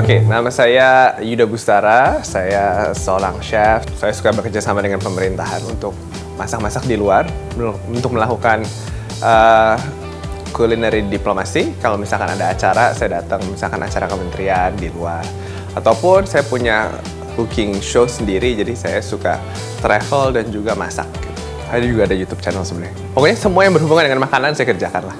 Oke, nama saya Yuda Bustara, saya seorang chef. Saya suka bekerja sama dengan pemerintahan untuk masak-masak di luar, untuk melakukan culinary diplomasi. Kalau misalkan ada acara, saya datang, misalkan acara kementerian di luar. Ataupun saya punya cooking show sendiri, jadi saya suka travel dan juga masak. Gitu. Ada juga ada YouTube channel sebenarnya. Pokoknya semua yang berhubungan dengan makanan saya kerjakan lah.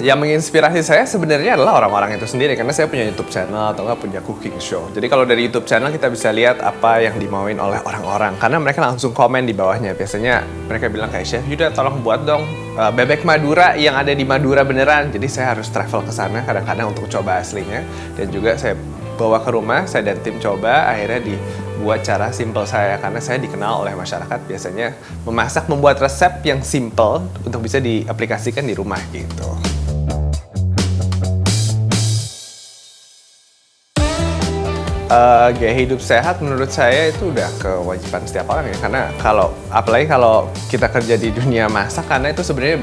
Yang menginspirasi saya sebenarnya adalah orang-orang itu sendiri, karena saya punya YouTube channel atau nggak punya cooking show. Jadi kalau dari YouTube channel kita bisa lihat apa yang dimauin oleh orang-orang, karena mereka langsung komen di bawahnya. Biasanya mereka bilang kayak, Chef Yuda tolong buat dong bebek Madura yang ada di Madura beneran. Jadi saya harus travel ke sana kadang-kadang untuk coba aslinya, dan juga saya bawa ke rumah, saya dan tim coba, akhirnya dibuat cara simple saya, karena saya dikenal oleh masyarakat biasanya memasak, membuat resep yang simple untuk bisa diaplikasikan di rumah gitu. Gaya hidup sehat menurut saya itu udah kewajiban setiap orang ya, karena apalagi kalau kita kerja di dunia masak, karena itu sebenarnya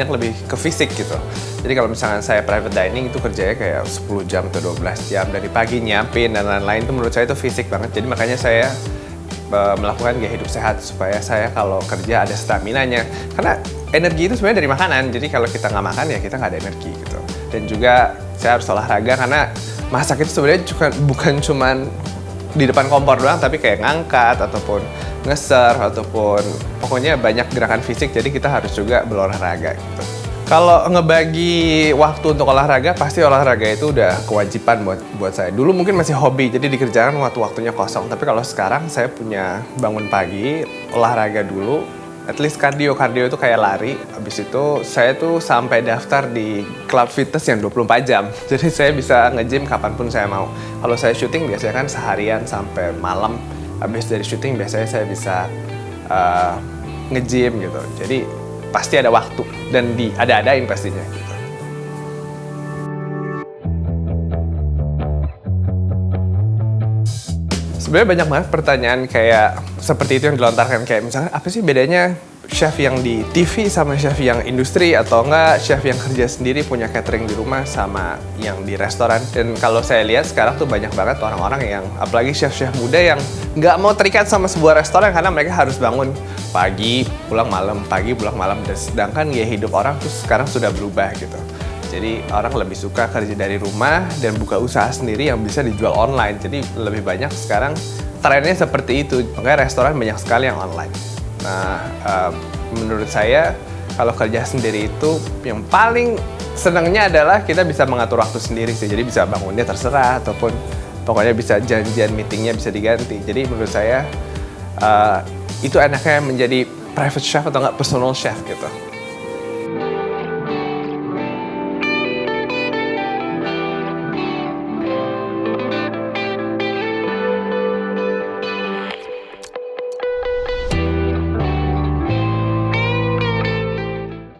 lebih ke fisik gitu. Jadi kalau misalnya saya private dining itu kerjanya kayak 10 jam atau 12 jam dari pagi nyiapin dan lain-lain, itu menurut saya itu fisik banget. Jadi makanya saya melakukan gaya hidup sehat supaya saya kalau kerja ada staminanya, karena energi itu sebenarnya dari makanan. Jadi kalau kita nggak makan ya kita nggak ada energi gitu. Dan juga saya harus olahraga, karena masak itu sebenarnya bukan cuman di depan kompor doang, tapi kayak ngangkat ataupun nge-serve ataupun pokoknya banyak gerakan fisik, jadi kita harus juga berolahraga gitu. Kalau ngebagi waktu untuk olahraga, pasti olahraga itu udah kewajiban buat saya. Dulu mungkin masih hobi, jadi dikerjakan waktu-waktunya kosong. Tapi kalau sekarang saya punya bangun pagi, olahraga dulu, at least cardio itu kayak lari. Habis itu saya tuh sampai daftar di klub fitness yang 24 jam. Jadi saya bisa nge-gym kapanpun saya mau. Kalau saya syuting biasanya kan seharian sampai malam. Habis dari syuting biasanya saya bisa nge-gym gitu. Jadi pasti ada waktu dan ada-adain pastinya gitu. Sebenarnya banyak banget pertanyaan kayak seperti itu yang dilontarkan, kayak misalnya apa sih bedanya chef yang di TV sama chef yang industri, atau enggak chef yang kerja sendiri punya catering di rumah sama yang di restoran. Dan kalau saya lihat sekarang tuh banyak banget orang-orang yang, apalagi chef-chef muda yang nggak mau terikat sama sebuah restoran, karena mereka harus bangun pagi, pulang malam, pagi, pulang malam. Dan sedangkan gaya hidup orang tuh sekarang sudah berubah gitu. Jadi orang lebih suka kerja dari rumah dan buka usaha sendiri yang bisa dijual online. Jadi lebih banyak sekarang trennya seperti itu. Makanya restoran banyak sekali yang online. Nah, menurut saya kalau kerja sendiri itu yang paling senangnya adalah kita bisa mengatur waktu sendiri sih. Jadi bisa bangunnya terserah, ataupun pokoknya bisa janjian meetingnya bisa diganti. Jadi menurut saya itu enaknya menjadi private chef atau nggak personal chef gitu.